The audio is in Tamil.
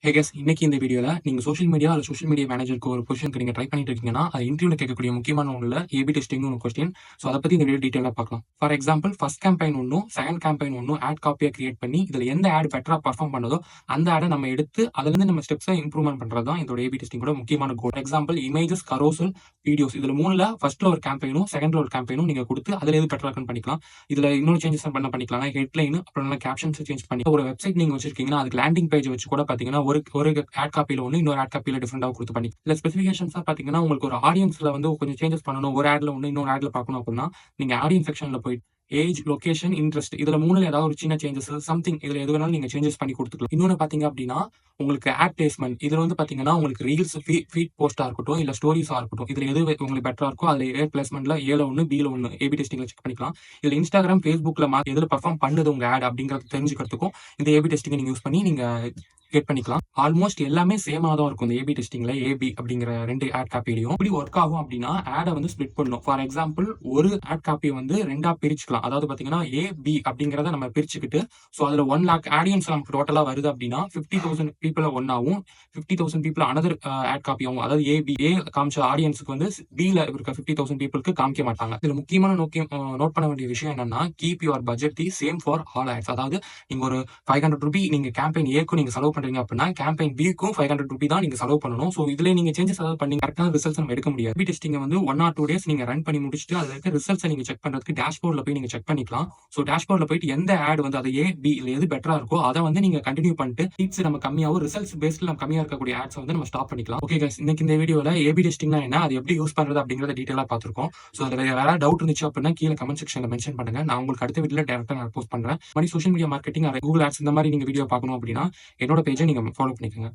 ஹே கெஸ் இன்னைக்கு இந்த வீடியோல நீங்க சோஷியல் மீடியா அல்ல சோஷியல் மீடியா மேனேஜருக்கு ஒரு பொசிஷனுக்கு நீங்க ட்ரை பண்ணிட்டு இருக்கீங்கன்னா அது இன்டர்வியூல கேட்கக்கூடிய முக்கியமான ஒண்ணுல ஏபி டெஸ்டிங்னு ஒரு கொஸ்டின். ஸோ அதை பத்தி இந்த வீடியோ டீட்டெயிலாக பார்க்கலாம். ஃபார் எக்ஸாம்பிள் ஃபர்ஸ்ட் கேம்பெயின் ஒன்றும் செகண்ட் கேம்பெயின் ஒன்றும் ஆட் காப்பியை கிரியேட் பண்ணி இதுல எந்த ஆட் பெட்டரா பர்ஃபார்ம் பண்ணதோ அந்த ஆடை நம்ம எடுத்து அதுல இருந்து நம்ம ஸ்டெப்ஸை இம்ப்ரூவ்மெண்ட் பண்றது தான் இதோட ஏபி டெஸ்டிங்கோட முக்கியமான கோல். எக்ஸாம்பிள் இமேஜஸ், கரோசல், வீடியோஸ் இதுல மூணுல ஃபர்ஸ்ட்ல ஒரு கேம்பெயினும் செகண்ட்ல ஒரு கேம்பெயினும் நீங்க கொடுத்து அதுல எது பெட்டரா இருக்குன்னு பண்ணிக்கலாம். இதுல இன்னொரு சேஞ்சஸ் பண்ணிக்கலாம். ஹெட்லைன் அப்புறம் கேப்ஷன்ஸ் சேஞ்ச் பண்ணி ஒரு வெப்சைட் நீங்க வச்சிருக்கீங்கன்னா அதுக்கு லேண்டிங் பேஜ் வச்சு கூட பாத்தீங்கன்னா ஒரு ஆட் காப்பியில ஒன்று இன்னொரு ஆட் காப்பியில டிஃபரெண்டாக கொடுத்து பண்ணி இல்ல ஸ்பெசிஃபிகேஷன்ஸா பாத்தீங்கன்னா உங்களுக்கு ஒரு ஆடியன்ஸ்ல வந்து கொஞ்சம் சேஞ்சஸ் பண்ணணும், ஒரு ஆட்ல ஒன்று இன்னொரு ஆட்ல பார்க்கணும் அப்படின்னா நீங்க ஆடியன்ஸ் செக்ஷன்ல போயிட்டு ஏஜ், லொகேஷன், இன்ட்ரெஸ்ட் இதுல மூணுல ஏதாவது ஒரு சின்ன சேஞ்சஸ் சம்திங் இதுல எது வேணாலும் நீங்க சேஞ்சஸ் பண்ணி கொடுத்துக்கலாம். இன்னொன்னு பாத்தீங்க அப்படின்னா உங்களுக்கு ஆட் பிளேஸ்மெண்ட் இதுல வந்து பாத்தீங்கன்னா உங்களுக்கு ரீல்ஸ், ஃபீட் போஸ்டா இருக்கட்டும் இல்ல ஸ்டோரிஸா இருக்கட்டும் இதுல எது உங்களுக்கு பெட்டரா இருக்கோ அதுல ஏ பிளேஸ்மெண்ட்ல ஏல ஒன்று பில ஒன்று ஏபி டெஸ்டிங்ல செக் பண்ணிக்கலாம். இதுல இன்ஸ்டாகிராம், ஃபேஸ்புக்ல எதுல பர்ஃபார்ம் பண்ணுது உங்க ஆட் அப்படிங்கறது தெரிஞ்சுக்கிறதுக்கும் இந்த ஏபி டெஸ்டிங் நீங்க யூஸ் பண்ணி நீங்க கெட் பண்ணிக்கலாம். ஆல்மோஸ்ட் எல்லாமே சேமா தான் இருக்கும் இந்த ஏபி டெஸ்டிங்ல ஏபி அப்படிங்கிற ரெண்டு ஆட் காப்பிலையும். எப்படி ஒர்க் ஆகும் அப்படின்னா ஆடை வந்து ஸ்பிளிட் பண்ணும். ஃபார் எக்ஸாம்பிள் ஒரு ஆட் காப்பியை வந்து ரெண்டா பிரிச்சுக்கலாம். அதாவது பாத்தீங்கன்னா ஏ பி அப்படிங்கறத நம்ம பிரிச்சுக்கிட்டு ஸோ அதுல 1 lakh ஆடியன்ஸ் நமக்கு டோட்டலா வருது அப்படின்னா 50,000 பீப்புள் ஒன்னாவும் 50,000 பீப்புள் அனதர் ஆட் காப்பியாவும், அதாவது ஏ காமிச்ச ஆடியன்ஸுக்கு வந்து பில இருக்க 50,000 பீப்புளுக்கு காமிக்க மாட்டாங்க. இதுல முக்கியமான நோட் பண்ண வேண்டிய விஷயம் என்னன்னா keep your budget the same for all ads. அதாவது நீங்க ஒரு 500 ரூபி நீங்க கேம்பெயின் ஏக்கும் நீங்க செலவு பண்றீங்க அப்படின்னா கேம்பெயின் பிக்கும் 500 ரூபி தான் நீங்க செலவு பண்ணணும். ஸோ இதுல நீங்க சேஞ்சஸ் ஏதாவது பண்ணி கரெக்டான ரிசல்ட்ஸ் நம்ம எடுக்க முடியாது. ஏபி டெஸ்டிங் வந்து 1 or 2 days நீங்க ரன் பண்ணி முடிச்சுட்டு அதுல இருக்க ரிசல்ட்ஸ் நீங்க செக் பண்றதுக்கு டேஷ்போர்ட்ல போய் நீங்க செக் பண்ணிக்கலாம். ஸோ டேஷ்போர்ட்ல போயிட்டு எந்த ஆட் வந்து அது ஏ பி இல்ல எது பெட்டரா இருக்கோ அதை வந்து நீங்க கண்டினியூ பண்ணிட்டு லீட்ஸ் நம்ம கம்மியாகும், ரிசல்ட்ஸ் பேஸ்ல நம்ம கம்மியா இருக்கக்கூடிய ஆட்ஸ் வந்து நம்ம ஸ்டாப் பண்ணிக்கலாம். ஓகே கைஸ், இன்னைக்கு இந்த வீடியோல ஏபி டெஸ்டிங்னா என்ன, அது எப்படி யூஸ் பண்றது அப்படிங்கறத டீடைலா பார்த்திருக்கோம். ஸோ அதுல வேற டவுட் இருந்துச்சு அப்படின்னா கீழே கமெண்ட் செக்ஷன்ல மென்ஷன் பண்ணுங்க. நான் உங்களுக்கு அடுத்த வீடியோல டேரக்டா நான் போஸ்ட் பண்றேன். மாதிரி social media marketing, Google ads இந்த மாதிரி நீங்க வீடியோ பார்க்கணும் அப்படின்னா என்னோட பேஜை நீங்க ஃபாலோ பண்ணிக்கோங்க.